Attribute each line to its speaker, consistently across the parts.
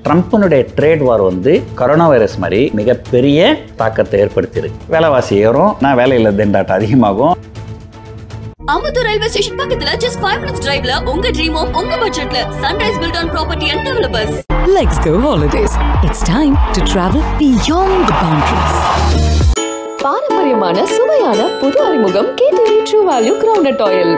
Speaker 1: ட்ரம்ப்னுடைய trade வார் வந்து corona virus மாதிரி மிகப்பெரிய தாக்கத்தை ஏற்படுத்தியிருக்கு. விலைவாசி ஏறும், நான் வேலையில் திண்டாட்டம் அதிகமாகும்.
Speaker 2: அம்பத்தூர் ரயில்வே ஸ்டேஷன் பக்கத்துல just 5 minutes driveல உங்க ட்ரீம் ஹோம் உங்க பட்ஜெட்ல Sunrise Build on Property and Developers.
Speaker 3: Let's go holidays. It's time to travel beyond the boundaries. பாரம்பரியமான சுவையான புது அறிமுகம் KTV true value grounded oil.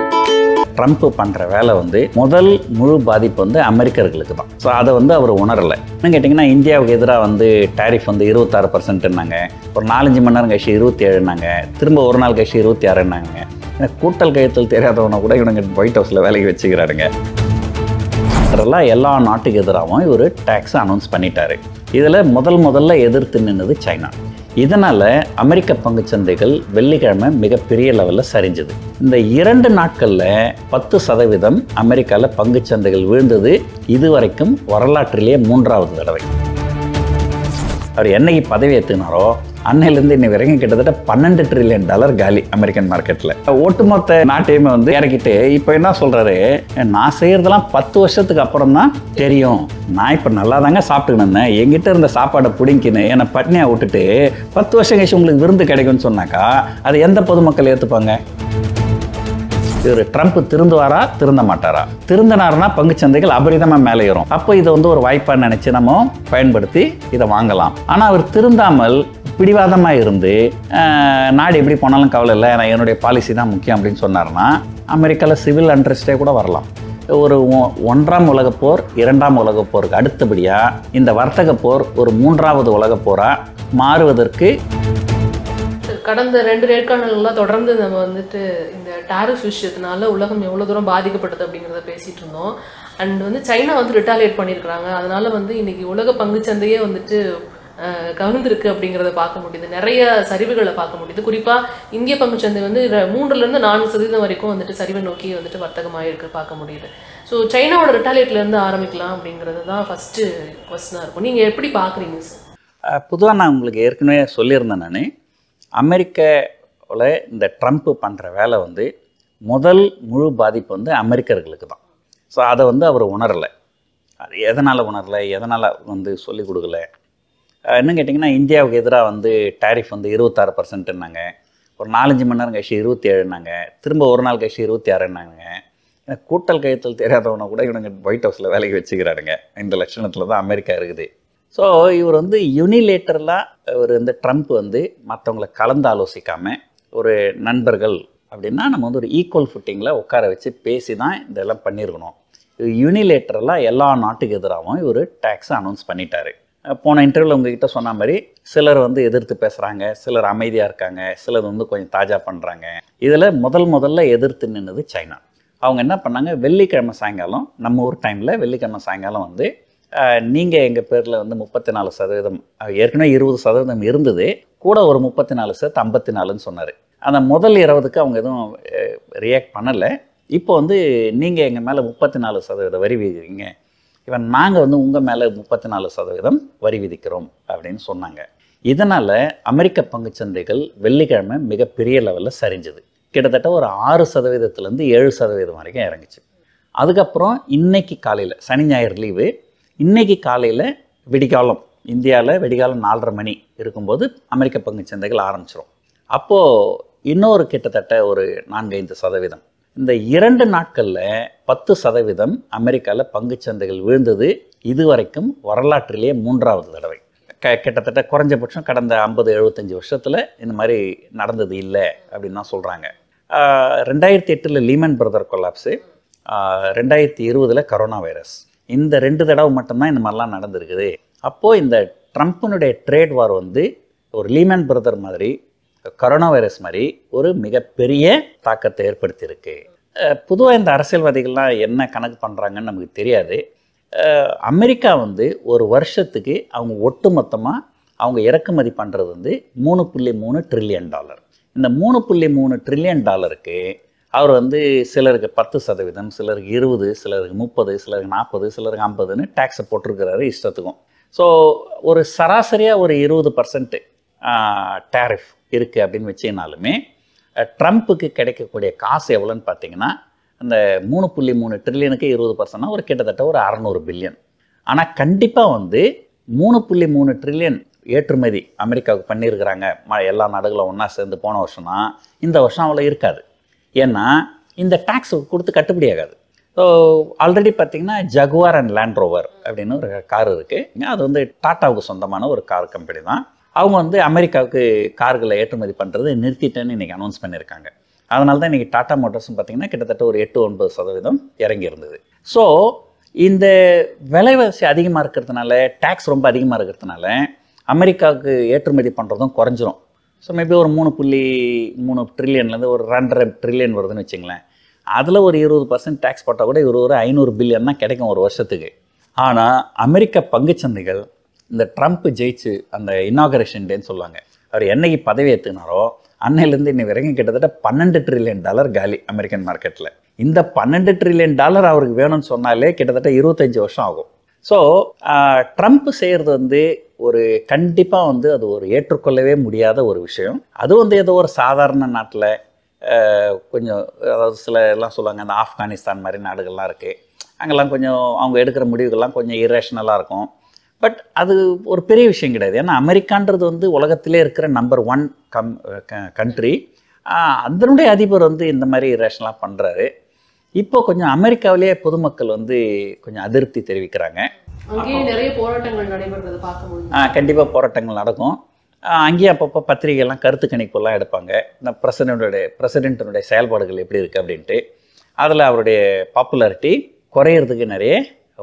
Speaker 1: Trump பண்ணுற வேலை வந்து முதல் முழு பாதிப்பு வந்து அமெரிக்கர்களுக்கு தான். ஸோ அதை வந்து அவர் உணரலை. என்ன கேட்டிங்கன்னா, இந்தியாவுக்கு எதிராக வந்து டேரிஃப் வந்து 26%ன்னாங்க, ஒரு 4-5 மணி நேரம் கழிச்சு 27ன்னாங்க, திரும்ப ஒரு நாள் கழிச்சு 26ன்னாங்க. கூட்டல் கையத்தில் தெரியாதவனை கூட இவனுங்க ஒயிட் ஹவுஸில் வேலைக்கு வச்சுக்கிறாருங்க. அதெல்லாம் எல்லா நாட்டுக்கு எதிராகவும் இவர் டேக்ஸை அனௌன்ஸ் பண்ணிட்டாரு. இதில் முதல்ல எதிர்த்து நின்னது சைனா. இதனால் அமெரிக்க பங்குச்சந்தைகள் வெள்ளிக்கிழமை மிகப்பெரிய லெவலில் சரிஞ்சுது. இந்த 2 நாட்களில் 10% அமெரிக்காவில் பங்குச்சந்தைகள் விழுந்தது. இதுவரைக்கும் வரலாற்றிலேயே 3வது தடவை. அவர் என்னைக்கு பதவி ஏற்றுனாரோ அன்னையிலேருந்து இன்னை வரைக்கும் கிட்டத்தட்ட $12 ட்ரில்லியன் காலி அமெரிக்கன் மார்க்கெட்டில். ஒட்டுமொத்த நாட்டையுமே வந்து இறக்கிட்டு இப்போ என்ன சொல்கிறாரு, நான் செய்கிறதெல்லாம் 10 வருஷத்துக்கு அப்புறம் தான் தெரியும். நான் இப்போ நல்லா தாங்க சாப்பிட்டுக்கின்னு இருந்தேன், எங்கிட்ட இருந்த சாப்பாடை பிடிங்கின்னு என்னை பட்னியாக விட்டுட்டு 10 வருஷம் கழிச்சு உங்களுக்கு விருந்து கிடைக்கும்னு சொன்னாக்கா அது எந்த பொதுமக்கள் ஏற்றுப்பாங்க? இவர் ட்ரம்ப் திருந்துவாரா திருந்த மாட்டாரா? திருந்தினார்னா பங்குச்சந்தைகள் அபரிதமாக மேலே ஏறும். அப்போ இதை வந்து ஒரு வாய்ப்பாக நினச்சி நம்ம பயன்படுத்தி இதை வாங்கலாம். ஆனால் அவர் திருந்தாமல் பிடிவாதமாக இருந்து நாடு எப்படி போனாலும் கவலை இல்லை, நான் என்னுடைய பாலிசி தான் முக்கியம் அப்படின்னு சொன்னார்னா அமெரிக்காவில் சிவில் அண்ட்ரஸ்டே கூட வரலாம். ஒரு 1ஆம் உலகப் போர் 2ஆம் உலகப் போருக்கு அடுத்தபடியாக இந்த வர்த்தக போர் ஒரு 3வது உலகப் போராக மாறுவதற்கு
Speaker 4: கடந்த 2 நேர்காணல்கள்லாம் தொடர்ந்து நம்ம வந்துட்டு இந்த டாரிஃப் விஷயத்தினால உலகம் எவ்வளோ தூரம் பாதிக்கப்பட்டது அப்படிங்கிறத பேசிகிட்டு இருந்தோம். அண்ட் வந்து சைனா வந்து ரிட்டாலியேட் பண்ணியிருக்கிறாங்க. அதனால வந்து இன்னைக்கு உலக பங்குச்சந்தையே வந்துட்டு கவர்ந்துருக்கு அப்படிங்கிறத பார்க்க முடியுது. நிறைய சரிவுகளை பார்க்க முடியுது. குறிப்பாக இந்திய பங்குச்சந்தை வந்து 3-4% வரைக்கும் வந்துட்டு சரிவை நோக்கி வந்துட்டு வர்த்தகமாக இருக்கு பார்க்க முடியுது. ஸோ சைனாவோட ரிட்டாலியேட்லேருந்து ஆரம்பிக்கலாம் அப்படிங்கிறது தான் ஃபஸ்ட்டு கொஸ்டினாக இருக்கும். நீங்கள் எப்படி பார்க்குறீங்க சார்?
Speaker 1: பொதுவாக நான் உங்களுக்கு ஏற்கனவே சொல்லியிருந்தேன். நான் அமெரிக்காவில் இந்த ட்ரம்ப் பண்ணுற வேலை வந்து முதல் முழு பாதிப்பு வந்து அமெரிக்கர்களுக்கு தான். ஸோ அதை வந்து அவர் உணரலை. அது எதனால் உணரலை, எதனால் வந்து சொல்லிக் கொடுக்கல என்ன கேட்டிங்கன்னா, இந்தியாவுக்கு எதிராக வந்து டேரிஃப் வந்து 26%ன்னாங்க, ஒரு 4-5 மணி நேரம் கழிச்சு 27ன்னாங்க, திரும்ப ஒரு நாள் கழிச்சு 26ன்னாங்க. கூட்டல் கையத்தில் தெரியாதவனை கூட இவனுங்க ஒயிட் ஹவுஸில் வேலைக்கு வச்சுக்கிறாருங்க. இந்த லட்சணத்தில் தான் அமெரிக்கா இருக்குது. ஸோ இவர் வந்து யூனிலேட்டரலாக ஒரு இந்த ட்ரம்ப் வந்து மற்றவங்களை கலந்து ஆலோசிக்காமல், ஒரு நண்பர்கள் அப்படின்னா நம்ம வந்து ஒரு ஈக்குவல் ஃபுட்டிங்கில் உட்கார வச்சு பேசி தான் இதெல்லாம் பண்ணியிருக்கணும். யூனிலேட்டரலாக எல்லா நாட்டுக்கு எதிராகவும் இவர் டேக்ஸை அனௌன்ஸ் பண்ணிட்டார். போன இன்டர்வியூவில் உங்ககிட்ட சொன்ன மாதிரி சிலர் வந்து எதிர்த்து பேசுகிறாங்க, சிலர் அமைதியாக இருக்காங்க, சிலர் வந்து கொஞ்சம் தாஜா பண்ணுறாங்க. இதில் முதல்ல எதிர்த்து நின்னது சைனா. அவங்க என்ன பண்ணாங்க, வெள்ளிக்கிழமை சாயங்காலம், நம்ம ஊர் டைமில் வெள்ளிக்கிழமை சாயங்காலம் வந்து நீங்கள் எங்கள் பேரில் வந்து 34%, ஏற்கனவே 20% இருந்தது, கூட ஒரு 34% 54ன்னு சொன்னார். அந்த முதல் 20க்கு அவங்க எதுவும் ரியாக்ட் பண்ணலை. இப்போ வந்து நீங்கள் எங்கள் மேலே 34% வரி விதிக்கிறீங்க, இவன் நாங்கள் வந்து உங்கள் மேலே 34% வரி விதிக்கிறோம் அப்படின்னு சொன்னாங்க. இதனால் அமெரிக்க பங்குச்சந்தைகள் வெள்ளிக்கிழமை மிகப்பெரிய லெவலில் சரிஞ்சுது. கிட்டத்தட்ட ஒரு 6%லேருந்து 7% வரைக்கும் இறங்குச்சு. அதுக்கப்புறம் இன்றைக்கி காலையில், சனி ஞாயிறு லீவு, இன்றைக்கி காலையில் வெடிகாலம், இந்தியாவில் வெடிகாலம் 4:30 மணி இருக்கும்போது அமெரிக்க பங்குச்சந்தைகள் ஆரம்பிச்சிடும். அப்போது இன்னொரு கிட்டத்தட்ட ஒரு 4-5%. இந்த 2 நாட்களில் 10% அமெரிக்காவில் பங்குச்சந்தைகள் விழுந்தது. இதுவரைக்கும் வரலாற்றிலேயே 3வது தடவை. கிட்டத்தட்ட குறைஞ்சபட்சம் கடந்த 50-75 வருஷத்தில் இந்த மாதிரி நடந்தது இல்லை அப்படின்னு தான் சொல்கிறாங்க. 2008 Lehman brother collapse, 2020 corona virus, இந்த 2 தடவை மட்டும்தான் இந்த மாதிரிலாம் நடந்திருக்குது. அப்போது இந்த ட்ரம்ப்னுடைய ட்ரேட் வார் வந்து ஒரு லீமன் பிரதர் மாதிரி, கொரோனா வைரஸ் மாதிரி ஒரு மிகப்பெரிய தாக்கத்தை ஏற்படுத்தியிருக்கு. பொதுவாக இந்த அரசியல்வாதிகள்லாம் என்ன கணக்கு பண்ணுறாங்கன்னு நமக்கு தெரியாது. அமெரிக்கா வந்து ஒரு வருஷத்துக்கு அவங்க ஒட்டுமொத்தமாக அவங்க இறக்குமதி பண்ணுறது வந்து $3.3 ட்ரில்லியன். இந்த $3.3 ட்ரில்லியன் அவர் வந்து சிலருக்கு 10%, சிலருக்கு 20%, சிலருக்கு 30%, சிலருக்கு 40%, சிலருக்கு 50%ன்னு டேக்ஸை போட்டிருக்கிறாரு இஷ்டத்துக்கும். ஸோ ஒரு சராசரியாக ஒரு 20% டேரிஃப் இருக்குது அப்படின்னு வச்சிங்கனாலுமே ட்ரம்ப்புக்கு கிடைக்கக்கூடிய காசு எவ்வளோன்னு பார்த்தீங்கன்னா, அந்த 3.3 ட்ரில்லியனுக்கு 20%னா ஒரு கிட்டத்தட்ட ஒரு 600 பில்லியன். ஆனால் கண்டிப்பாக வந்து 3.3 ட்ரில்லியன் ஏற்றுமதி அமெரிக்காவுக்கு பண்ணியிருக்கிறாங்க எல்லா நாடுகளும் ஒன்றா சேர்ந்து போன வருஷம்னா இந்த வருஷம் அவ்வளோ இருக்காது. ஏன்னா இந்த டேக்ஸ் கொடுத்து கட்டுப்படி ஆகாது. ஸோ ஆல்ரெடி பார்த்திங்கன்னா ஜகுவார் அண்ட் லேண்ட் ரோவர் அப்படின்னு ஒரு கார் இருக்குது. அது வந்து டாட்டாவுக்கு சொந்தமான ஒரு கார் கம்பெனி தான். அவங்க வந்து அமெரிக்காவுக்கு கார்களை ஏற்றுமதி பண்ணுறது நிறுத்திட்டேன்னு இன்றைக்கி அனௌன்ஸ் பண்ணியிருக்காங்க. அதனால தான் இன்றைக்கி டாட்டா மோட்டார்ஸ்னு பார்த்திங்கன்னா கிட்டத்தட்ட ஒரு 8-9% இறங்கி இருந்தது. ஸோ இந்த விலைவாசி அதிகமாக இருக்கிறதுனால, டேக்ஸ் ரொம்ப அதிகமாக இருக்கிறதுனால அமெரிக்காவுக்கு ஏற்றுமதி பண்ணுறதும் குறைஞ்சிரும். ஸோ மேபி ஒரு 3.3 ட்ரில்லியன்லேருந்து ஒரு 2.5 ட்ரில்லியன் வருதுன்னு வச்சுங்களேன். அதில் ஒரு 20% டேக்ஸ் போட்டால் கூட ஒரு 500 பில்லியன் தான் கிடைக்கும் ஒரு வருஷத்துக்கு. ஆனால் அமெரிக்க பங்குச்சந்தைகள் இந்த ட்ரம்ப் ஜெயிச்சு அந்த இனாகரேஷன் டேன்னு சொல்லுவாங்க, அவர் என்னைக்கு பதவி ஏற்றுனாரோ அன்னையிலேருந்து இன்னை வரைக்கும் கிட்டத்தட்ட $12 ட்ரில்லியன் காலி அமெரிக்கன் மார்க்கெட்டில். இந்த $12 ட்ரில்லியன் அவருக்கு வேணும்னு சொன்னாலே கிட்டத்தட்ட 25 வருஷம் ஆகும். ஸோ ட்ரம்ப் செய்கிறது வந்து ஒரு கண்டிப்பாக வந்து அது ஒரு ஏற்றுக்கொள்ளவே முடியாத ஒரு விஷயம். அது வந்து ஏதோ ஒரு சாதாரண நாட்டில் கொஞ்சம், அதாவது சில எல்லாம் சொல்லுவாங்க, இந்த ஆப்கானிஸ்தான் மாதிரி நாடுகள்லாம் இருக்குது, அங்கெல்லாம் கொஞ்சம் அவங்க எடுக்கிற முடிவுகள்லாம் கொஞ்சம் இரேஷனலாக இருக்கும். பட் அது ஒரு பெரிய விஷயம் கிடையாது. ஏன்னா அமெரிக்கான்றது வந்து உலகத்திலே இருக்கிற நம்பர் 1 கண்ட்ரி. அதனுடைய அதிபர் வந்து இந்த மாதிரி இரேஷனலாக பண்ணுறாரு. இப்போ கொஞ்சம் அமெரிக்காவிலேயே பொதுமக்கள் வந்து கொஞ்சம் அதிருப்தி தெரிவிக்கிறாங்க.
Speaker 4: அங்கேயும் நிறைய போராட்டங்கள் நடைபெறுறது பார்க்க முடியும்.
Speaker 1: கண்டிப்பாக போராட்டங்கள் நடக்கும். அங்கேயே அப்பப்போ பத்திரிகைலாம் கருத்து கணிப்பெல்லாம் எடுப்பாங்க, இந்த பிரசிடென்ட்டினுடைய செயல்பாடுகள் எப்படி இருக்குது அப்படின்ட்டு. அதில் அவருடைய பாப்புலாரிட்டி குறையிறதுக்கு நிறைய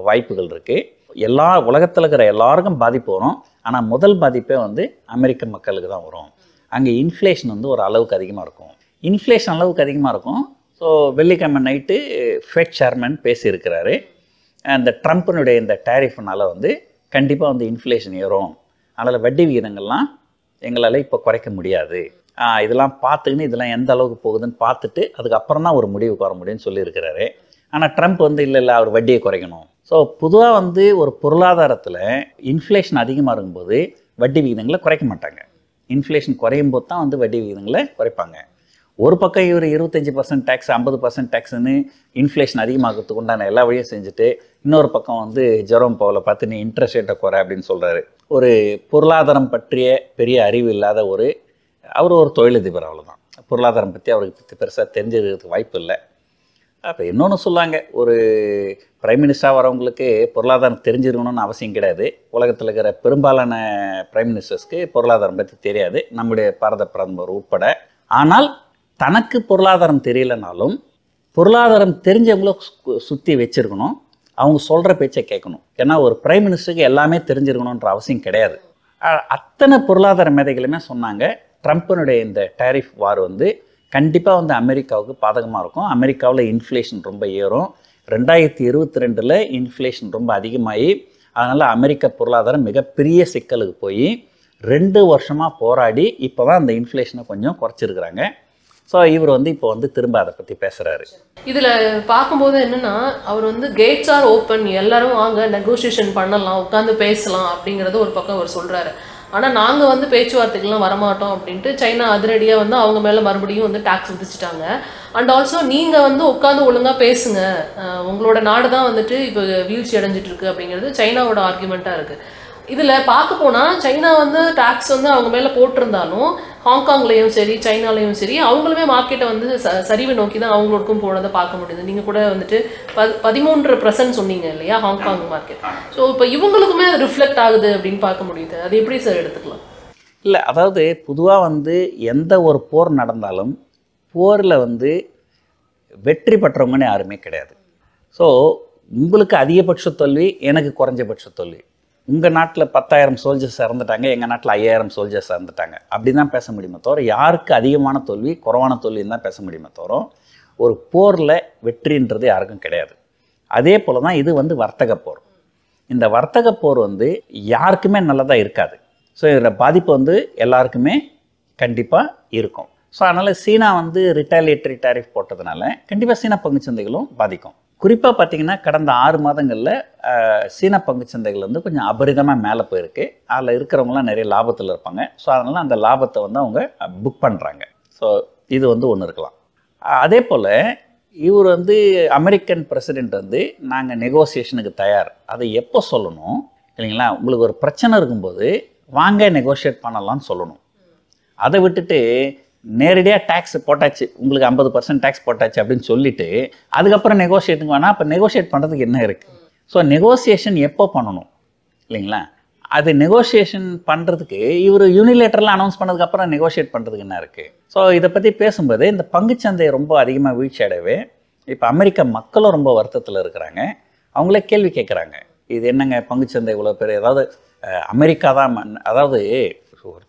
Speaker 1: வாய்ப்புகள் இருக்குது. எல்லா உலகத்தில் இருக்கிற எல்லாருக்கும் பாதிப்பு வரும். ஆனால் முதல் பாதிப்பே வந்து அமெரிக்க மக்களுக்கு தான் வரும். அங்கே இன்ஃப்ளேஷன் வந்து ஒரு அளவுக்கு அதிகமாக இருக்கும். இன்ஃப்ளேஷன் அளவுக்கு அதிகமாக இருக்கும். ஸோ வெள்ளிக்கிழமை நைட்டு ஃபெட் சேர்மன் பேசியிருக்கிறாரு, அந்த ட்ரம்ப்பினுடைய இந்த டேரிஃப்னால் வந்து கண்டிப்பாக வந்து இன்ஃப்ளேஷன் ஏறும், அதனால் வட்டி விகிதங்கள்லாம் எங்களால் இப்போ குறைக்க முடியாது, இதெல்லாம் பார்த்துக்கின்னு இதெல்லாம் எந்த அளவுக்கு போகுதுன்னு பார்த்துட்டு அதுக்கப்புறம் தான் ஒரு முடிவுக்கு வர முடியும்னு சொல்லியிருக்கிறாரு. ஆனால் ட்ரம்ப் வந்து இல்லை அவர் வட்டியை குறைக்கணும். ஸோ பொதுவாக வந்து ஒரு பொருளாதாரத்தில் இன்ஃப்ளேஷன் அதிகமாக இருக்கும்போது வட்டி விகிதங்களை குறைக்க மாட்டாங்க. இன்ஃப்ளேஷன் குறையும் போது தான் வந்து வட்டி விகிதங்களை குறைப்பாங்க. ஒரு பக்கம் இவர் 25% டேக்ஸ் 50% டேக்ஸ்ன்னு இன்ஃப்ளேஷன் அதிகமாகிறதுக்கு உண்டான எல்லா வழியும் செஞ்சுட்டு, இன்னொரு பக்கம் வந்து ஜெரோம் பவலை பார்த்து நீ இன்ட்ரெஸ்ட் ரேட்டை குறை அப்படின்னு சொல்கிறாரு. ஒரு பொருளாதாரம் பற்றிய பெரிய அறிவு இல்லாத அவர் ஒரு தொழிலதிபர், அவ்வளோதான். பொருளாதாரம் பற்றி அவருக்கு பெருசாக தெரிஞ்சிருக்கிறதுக்கு வாய்ப்பு இல்லை. அப்போ இன்னொன்று சொல்லுவாங்க, ஒரு பிரைம் மினிஸ்டராக வரவங்களுக்கு பொருளாதாரம் தெரிஞ்சிருக்கணும்னு அவசியம் கிடையாது. உலகத்தில் இருக்கிற பெரும்பாலான பிரைம் மினிஸ்டர்ஸ்க்கு பொருளாதாரம் பற்றி தெரியாது, நம்முடைய பாரத பிரதமர் உட்பட. ஆனால் தனக்கு பொருளாதாரம் தெரியலனாலும் பொருளாதாரம் தெரிஞ்சவங்கள சுற்றி வச்சுருக்கணும், அவங்க சொல்கிற பேச்சை கேட்கணும். ஏன்னா ஒரு பிரைம் மினிஸ்டருக்கு எல்லாமே தெரிஞ்சிருக்கணுன்ற அவசியம் கிடையாது. அத்தனை பொருளாதார மேதைகளுமே சொன்னாங்க ட்ரம்ப்பினுடைய இந்த டேரிஃப் வார் வந்து கண்டிப்பாக வந்து அமெரிக்காவுக்கு பாதகமாக இருக்கும். அமெரிக்காவில் இன்ஃப்ளேஷன் ரொம்ப ஏறும். 2022 இன்ஃப்ளேஷன் ரொம்ப அதிகமாகி அதனால் அமெரிக்க பொருளாதாரம் மிகப்பெரிய சிக்கலுக்கு போய் 2 வருஷமாக போராடி இப்போ தான் அந்த இன்ஃப்ளேஷனை கொஞ்சம் குறைச்சிருக்கிறாங்க. ஸோ இவர் வந்து இப்போ வந்து திரும்ப அதை பற்றி பேசுகிறாரு.
Speaker 4: இதில் பார்க்கும்போது என்னென்னா, அவர் வந்து கேட்ஸ் ஆர் ஓப்பன், எல்லாரும் வாங்க நெகோசியேஷன் பண்ணலாம், உட்காந்து பேசலாம் அப்படிங்கிறது ஒரு பக்கம் அவர் சொல்கிறாரு. ஆனால் நாங்கள் வந்து பேச்சுவார்த்தைக்கெல்லாம் வரமாட்டோம் அப்படின்ட்டு சைனா அதிரடியாக வந்து அவங்க மேலே மறுபடியும் வந்து டேக்ஸ் விதிச்சிட்டாங்க. அண்ட் ஆல்சோ நீங்கள் வந்து உட்காந்து ஒழுங்காக பேசுங்க, உங்களோட நாடு தான் வந்துட்டு இப்போ வீழ்ச்சி அடைஞ்சிட்டு இருக்கு அப்படிங்கிறது சைனாவோட ஆர்குமெண்ட்டாக இருக்குது. இதில் பார்க்க போனால் சைனா வந்து டேக்ஸ் வந்து அவங்க மேலே போட்டிருந்தாலும் ஹாங்காங்லேயும் சரி சைனாலேயும் சரி அவங்களுமே மார்க்கெட்டை வந்து சரிவை நோக்கி தான் அவங்களுக்கும் போனதை பார்க்க முடியுது. நீங்கள் கூட வந்துட்டு 13% சொன்னீங்க இல்லையா ஹாங்காங் மார்க்கெட். ஸோ இப்போ இவங்களுக்குமே அது ரிஃப்ளெக்ட் ஆகுது அப்படின்னு பார்க்க முடியுது. அது எப்படி சார் எடுத்துக்கலாம்?
Speaker 1: இல்லை, அதாவது பொதுவாக வந்து எந்த ஒரு போர் நடந்தாலும் போரில் வந்து வெற்றி பெற்றவங்கன்னு யாருமே கிடையாது. ஸோ உங்களுக்கு அதிகபட்ச தோல்வி, எனக்கு குறைஞ்சபட்ச தோல்வி. உங்கள் நாட்டில் 10,000 சோல்ஜர்ஸ் இறந்துட்டாங்க, எங்கள் நாட்டில் 5,000 சோல்ஜர்ஸ் இறந்துட்டாங்க, அப்படி தான் பேச முடியுமே தவிர யாருக்கு அதிகமான தோல்வி குறைவான தோல்வின்னு தான் பேச முடியுமே தவிர ஒரு போரில் வெற்றின்றது யாருக்கும் கிடையாது. அதே போல் தான் இது வந்து வர்த்தக போர். இந்த வர்த்தக போர் வந்து யாருக்குமே நல்லதாக இருக்காது. ஸோ இதில் பாதிப்பு வந்து எல்லாருக்குமே கண்டிப்பாக இருக்கும். ஸோ அதனால் சீனா வந்து ரிட்டாலியேட்டரி டேரிஃப் போட்டதுனால கண்டிப்பாக சீனா பங்குச்சந்தைகளும் பாதிக்கும். குறிப்பாக பார்த்திங்கன்னா கடந்த 6 மாதங்களில் சீன பங்குச்சந்தைகள் வந்து கொஞ்சம் அபரிதமாக மேலே போயிருக்கு. அதில் இருக்கிறவங்களாம் நிறைய லாபத்தில் இருப்பாங்க. ஸோ அதனால் அந்த லாபத்தை வந்து அவங்க புக் பண்ணுறாங்க. ஸோ இது வந்து ஒன்று இருக்கலாம். அதே போல் இவர் வந்து அமெரிக்கன் பிரசிடெண்ட் வந்து நாங்கள் நெகோசியேஷனுக்கு தயார், அதை எப்போ சொல்லணும் இல்லைங்களா? உங்களுக்கு ஒரு பிரச்சனை இருக்கும்போது வாங்க நெகோஷியேட் பண்ணலாம்னு சொல்லணும். அதை விட்டுட்டு நேரடியாக டேக்ஸ் போட்டாச்சு, உங்களுக்கு 50% டேக்ஸ் போட்டாச்சு அப்படின்னு சொல்லிட்டு அதுக்கப்புறம் நெகோஷியேட்டுக்கு வேணால், அப்போ நெகோஷியேட் பண்ணுறதுக்கு என்ன இருக்குது? ஸோ நெகோசியேஷன் எப்போ பண்ணணும் இல்லைங்களா? அது நெகோஷியேஷன் பண்ணுறதுக்கு இவர் யூனிலேட்டரில் அனௌன்ஸ் பண்ணதுக்கப்புறம் நெகோஷியேட் பண்ணுறதுக்கு என்ன இருக்குது? ஸோ இதை பற்றி பேசும்போது இந்த பங்குச்சந்தை ரொம்ப அதிகமாக வீழ்ச்சி அடையவே இப்போ அமெரிக்க மக்களும் ரொம்ப வருத்தத்தில் இருக்கிறாங்க. அவங்களே கேள்வி கேட்குறாங்க, இது என்னங்க பங்குச்சந்தை இவ்வளோ பேர், ஏதாவது அமெரிக்கா தான் அதாவது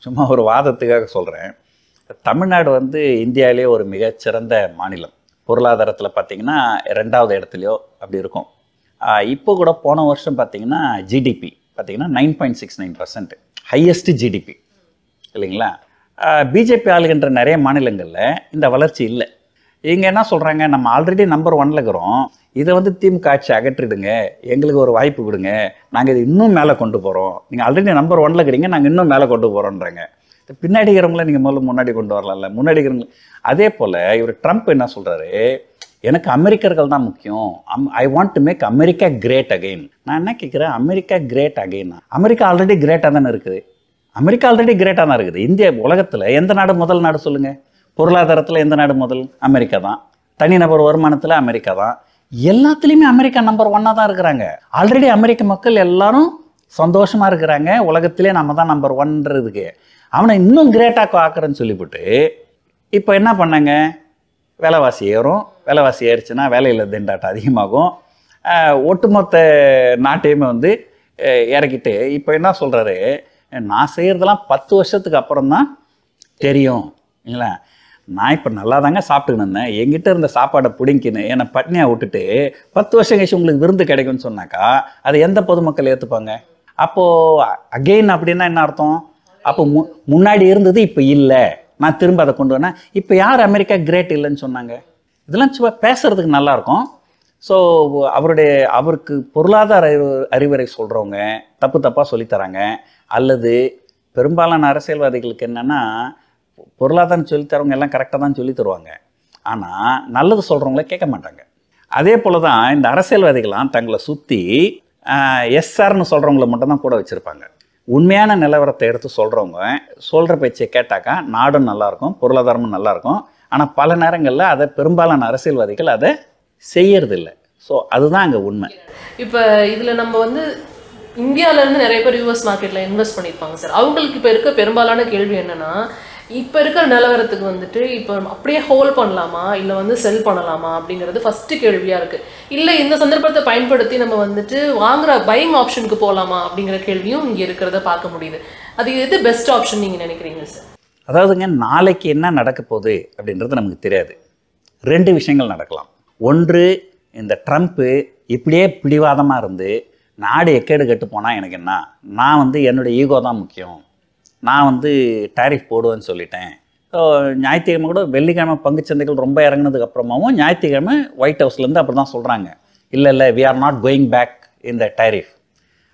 Speaker 1: சும்மா ஒரு வாதத்துக்காக சொல்கிறேன். தமிழ்நாடு வந்து இந்தியாவிலே ஒரு மிகச்சிறந்த மாநிலம். பொருளாதாரத்தில் பார்த்திங்கன்னா 2வது இடத்துலையோ அப்படி இருக்கும். இப்போ கூட போன வருஷம் பார்த்திங்கன்னா ஜிடிபி பார்த்திங்கன்னா 9.69% ஹையஸ்ட்டு ஜிடிபி இல்லைங்களா? பிஜேபி ஆளுகின்ற நிறைய மாநிலங்களில் இந்த வளர்ச்சி இல்லை. இங்கே என்ன சொல்கிறாங்க, நம்ம ஆல்ரெடி நம்பர் 1ல் இருக்கிறோம், இதை வந்து திமுக ஆட்சி அகற்றிடுங்க, எங்களுக்கு ஒரு வாய்ப்பு கொடுங்க, நாங்கள் இது இன்னும் மேலே கொண்டு போகிறோம், நீங்கள் ஆல்ரெடி நம்பர் 1ல் இருக்கிறீங்க, நாங்கள் இன்னும் மேலே கொண்டு போகிறோன்றாங்க. பின்னாடி இருக்கிறவங்கள நீங்கள் முதல்ல முன்னாடி கொண்டு வரலாம்ல, முன்னாடி இருக்கிறவங்க. அதே போல் இவர் ட்ரம்ப் என்ன சொல்கிறாரு, எனக்கு அமெரிக்கர்கள் தான் முக்கியம், I want to make America great again. நான் என்ன கேட்குறேன், America great again? America already கிரேட்டாக தானே இருக்குது. அமெரிக்கா ஆல்ரெடி கிரேட்டாக தான் இருக்குது. இந்தியா உலகத்தில் எந்த நாடு முதல் நாடு சொல்லுங்கள்? பொருளாதாரத்தில் எந்த நாடு முதல்? அமெரிக்கா தான். தனிநபர் வருமானத்தில் அமெரிக்கா தான். எல்லாத்துலேயுமே அமெரிக்கா நம்பர் 1ஆக தான் இருக்கிறாங்க. ஆல்ரெடி அமெரிக்க மக்கள் எல்லாரும் சந்தோஷமாக இருக்கிறாங்க. உலகத்திலே நம்ம தான் நம்பர் 1ன்றதுக்கு அவனை இன்னும் கிரேட்டாக ஆக்குறேன்னு சொல்லிவிட்டு இப்போ என்ன பண்ணாங்க, விலைவாசி ஏறும், விலைவாசி ஏறிச்சுன்னா வேலையில்லா திண்டாட்டம் அதிகமாகும், ஒட்டுமொத்த நாட்டையுமே வந்து இறக்கிட்டு இப்போ என்ன சொல்கிறாரு, நான் செய்கிறதெல்லாம் 10 வருஷத்துக்கு அப்புறம் தான் தெரியும் இல்லைங்களா? நான் இப்போ நல்லா தாங்க சாப்பிட்டுக்கின்னு இருந்தேன், எங்கிட்ட இருந்த சாப்பாடை பிடிங்கின்னு என்னை பட்னியாக விட்டுட்டு 10 வருஷம் கழிச்சு உங்களுக்கு விருந்து கிடைக்கும்னு சொன்னாக்கா அது எந்த பொதுமக்கள் ஏற்றுப்பாங்க? அப்போது அகெயின் அப்படின்னா என்ன அர்த்தம்? அப்போ முன்னாடி இருந்தது இப்போ இல்லை, நான் திரும்ப அதை கொண்டு வரேன். இப்போ யார் அமெரிக்கா கிரேட் இல்லைன்னு சொன்னாங்க? இதெல்லாம் சும்மா பேசுகிறதுக்கு நல்லாயிருக்கும். ஸோ அவருக்கு பொருளாதார அறிவுரை சொல்கிறவங்க தப்பாக சொல்லித்தராங்க. அல்லது பெரும்பாலான அரசியல்வாதிகளுக்கு என்னென்னா, பொருளாதாரம் சொல்லித்தரவங்க எல்லாம் கரெக்டாக தான் சொல்லி தருவாங்க, ஆனால் நல்லது சொல்கிறவங்கள கேட்க மாட்டாங்க. அதே போல் தான் இந்த அரசியல்வாதிகள்லாம் தங்களை சுற்றி எஸ்ஆர்னு சொல்கிறவங்கள மட்டும்தான் கூட வச்சுருப்பாங்க. உண்மையான நிலவரத்தை எடுத்து சொல்கிறவங்க சொல்கிற பேச்சை கேட்டாக்கா நாடும் நல்லாயிருக்கும், பொருளாதாரமும் நல்லாயிருக்கும். ஆனால் பல நேரங்களில் அதை பெரும்பாலான அரசியல்வாதிகள் அதை செய்யறதில்லை. ஸோ அதுதான் அங்கே உண்மை.
Speaker 4: இப்போ இதில் நம்ம வந்து இந்தியாவிலேருந்து நிறைய பேர் யூஎஸ் மார்க்கெட்டில் இன்வெஸ்ட் பண்ணியிருப்பாங்க சார். அவங்களுக்கு இப்போ இருக்க பெரும்பாலான கேள்வி என்னென்னா, இப்போ இருக்கிற நிலவரத்துக்கு வந்துட்டு இப்போ அப்படியே ஹோல்ட் பண்ணலாமா இல்லை வந்து செல் பண்ணலாமா அப்படிங்கிறது ஃபஸ்ட்டு கேள்வியாக இருக்குது. இல்லை இந்த சந்தர்ப்பத்தை பயன்படுத்தி நம்ம வந்துட்டு வாங்குகிற பையிங் ஆப்ஷனுக்கு போகலாமா அப்படிங்கிற கேள்வியும் இங்கே இருக்கிறத பார்க்க முடியுது. அது எது பெஸ்ட் ஆப்ஷன் நீங்கள் நினைக்கிறீங்க சார்?
Speaker 1: அதாவதுங்க, நாளைக்கு என்ன நடக்க போகுது அப்படின்றது நமக்கு தெரியாது. 2 விஷயங்கள் நடக்கலாம். ஒன்று, இந்த ட்ரம்ப்பு இப்படியே பிடிவாதமாக இருந்து நாடு எக்கேடு கெட்டு போனால் எனக்கு என்ன, நான் வந்து என்னுடைய ஈகோ தான் முக்கியம், நான் வந்து டேரிஃப் போடுவேன்னு சொல்லிட்டேன். ஸோ ஞாயிற்றுக்கிழமை கூட வெள்ளிக்கிழமை பங்குச்சந்தைகள் ரொம்ப இறங்கினதுக்கப்புறமாவும் ஞாயிற்றுக்கிழமை ஒயிட் ஹவுஸ்லேருந்து அப்படி தான் சொல்கிறாங்க, இல்லை we are not going back இந்த டேரிஃப்.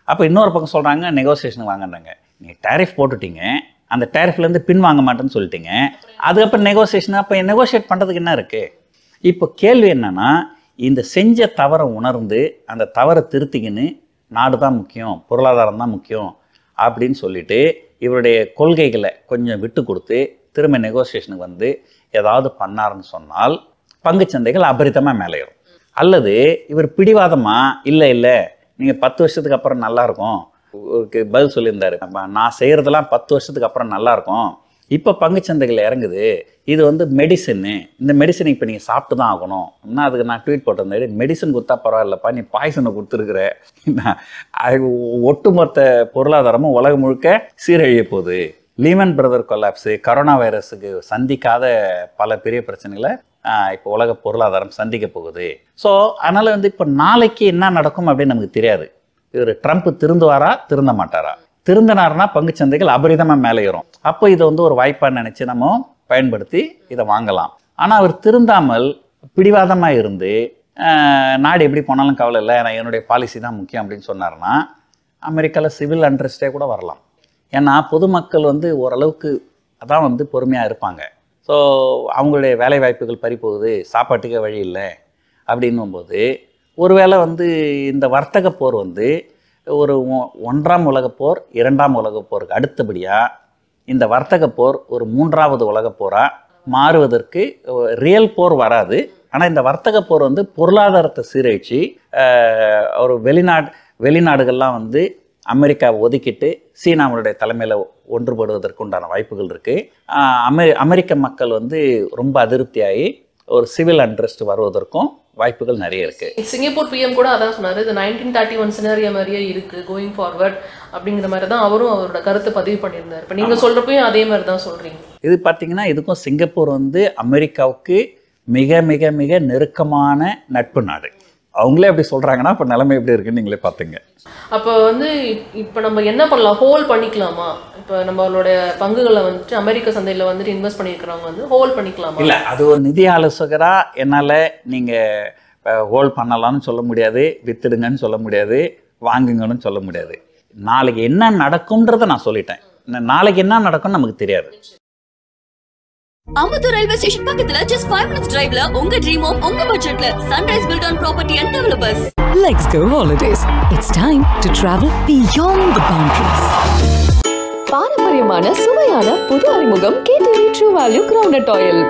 Speaker 1: அப்போ இன்னொரு பக்கம் சொல்கிறாங்க நெகோசியேஷனுக்கு வாங்கினாங்க. நீங்கள் டேரிஃப் போட்டுட்டீங்க, அந்த டேரிஃப்லேருந்து பின் வாங்க மாட்டேன்னு சொல்லிட்டீங்க, அதுக்கப்புறம் நெகோசியேஷன். அப்போ நெகோஷியேட் பண்ணுறதுக்கு என்ன இருக்குது? இப்போ கேள்வி என்னென்னா, இந்த செஞ்ச தவறை உணர்ந்து அந்த தவறை திருத்திக்கின்னு நாடு தான் முக்கியம், பொருளாதாரம் தான் முக்கியம் அப்படின்னு சொல்லிட்டு இவருடைய கொள்கைகளை கொஞ்சம் விட்டு கொடுத்து திரும்ப நெகோசியேஷனுக்கு வந்து ஏதாவது பண்ணாருன்னு சொன்னால் பங்குச்சந்தைகள் அபரிதமாக மேலே ஏறும். அல்லது இவர் பிடிவாதமாக இல்லை நீங்கள் 10 வருஷத்துக்கு அப்புறம் நல்லாயிருக்கும் பதில் சொல்லியிருந்தாரு, நான் செய்கிறதெல்லாம் 10 வருஷத்துக்கு அப்புறம் நல்லாயிருக்கும், இப்போ பங்குச்சந்தைகள் இறங்குது, இது வந்து மெடிசன்னு, இந்த மெடிசனை இப்போ நீங்கள் சாப்பிட்டு தான் ஆகணும். ஆனால் அதுக்கு நான் ட்வீட் போட்டிருந்தேன், மெடிசன் கொடுத்தா பரவாயில்லப்பா, நீ பாய்சனை கொடுத்துருக்குற, ஒட்டுமொத்த பொருளாதாரமும் உலகம் முழுக்க சீரழிய போகுது. லீமன் பிரதர் கொலாப்ஸு, கரோனா வைரஸுக்கு சந்திக்காத பல பெரிய பிரச்சனைகளை இப்போ உலக பொருளாதாரம் சந்திக்க போகுது. ஸோ அதனால் வந்து இப்போ நாளைக்கு என்ன நடக்கும் அப்படின்னு நமக்கு தெரியாது. இவர் ட்ரம்ப் திருந்துவாரா திருந்த மாட்டாரா? திருந்தினார்னா பங்குச்சந்தைகள் அபரிதமாக மேலே ஏறும். அப்போ இதை வந்து ஒரு வாய்ப்பாக நினச்சி நம்ம பயன்படுத்தி இதை வாங்கலாம். ஆனால் அவர் திருந்தாமல் பிடிவாதமாக இருந்து நாடு எப்படி போனாலும் கவலை இல்லை, நான் என்னுடைய பாலிசி தான் முக்கியம் அப்படின்னு சொன்னார்னா அமெரிக்காவில் சிவில் அண்ட்ரஸ்டே கூட வரலாம். ஏன்னா பொதுமக்கள் வந்து ஓரளவுக்கு அதான் வந்து பொறுமையாக இருப்பாங்க. ஸோ அவங்களுடைய வேலை வாய்ப்புகள் பறி போகுது, சாப்பாட்டுக்கே வழி இல்லை, அப்படின்னும்போது ஒருவேளை வந்து இந்த வர்த்தக போர் வந்து ஒரு 1ஆம் உலகப் போர் 2ஆம் உலகப் போருக்கு அடுத்தபடியாக இந்த வர்த்தக போர் ஒரு 3வது உலகப் போராக மாறுவதற்கு ரியல் போர் வராது. ஆனால் இந்த வர்த்தக போர் வந்து பொருளாதாரத்தை சீரழித்து ஒரு வெளிநாடுகள்லாம் வந்து அமெரிக்காவை ஒதுக்கிட்டு சீனாவுடைய தலைமையில் ஒன்றுபடுவதற்கு உண்டான வாய்ப்புகள் இருக்குது. அமெரிக்க மக்கள் வந்து ரொம்ப அதிருப்தியாகி ஒரு சிவில் அன்ரெஸ்ட் வருவதற்கும் வாய்ப்புகள் நிறைய இருக்குது.
Speaker 4: சிங்கப்பூர் பிஎம் கூட அதான் சொன்னார், இது 1931 சினாரியோ மாதிரியே இருக்குது கோயிங் ஃபார்வர்ட் அப்படிங்கிற மாதிரி தான் அவரும் அவரோட கருத்தை பதிவு பண்ணியிருந்தார். இப்போ நீங்கள் சொல்கிறப்பையும் அதே மாதிரி தான் சொல்கிறீங்க.
Speaker 1: இது பார்த்திங்கன்னா இதுக்கும் சிங்கப்பூர் வந்து அமெரிக்காவுக்கு மிக மிக மிக நெருக்கமான நட்பு நாடு. அவங்களே அப்படி சொல்கிறாங்கன்னா இப்போ நிலைமை எப்படி இருக்குன்னு நீங்களே பார்த்துங்க.
Speaker 4: அப்போ வந்து இப்போ நம்ம என்ன பண்ணலாம், ஹோல் பண்ணிக்கலாமா? இப்போ நம்மளோட பங்குகளை வந்துட்டு அமெரிக்க சந்தையில் வந்துட்டு இன்வெஸ்ட் பண்ணியிருக்கிறவங்க வந்து ஹோல் பண்ணிக்கலாமா?
Speaker 1: இல்லை, அது ஒரு நிதி ஆலோசகராக என்னால் நீங்கள் ஹோல் பண்ணலாம்னு சொல்ல முடியாது, வித்துடுங்கன்னு சொல்ல முடியாது, வாங்குங்கன்னு சொல்ல முடியாது. நாளைக்கு என்ன நடக்கும்ன்றதை நான் சொல்லிட்டேன். நாளைக்கு என்ன நடக்கும்னு நமக்கு தெரியாது.
Speaker 2: அம்பத்தூர் ரயில்வே ஸ்டேஷன் பக்கத்துல just 5 minutes driveல உங்க ட்ரீம் ஹோம் உங்க பட்ஜெட்ல Sunrise Build On Property and Developers.
Speaker 3: Let's go holidays. It's time to travel beyond the boundaries.
Speaker 5: பாரம்பரியமான சுவையான புது அறிமுகம் KTV true value ground oil.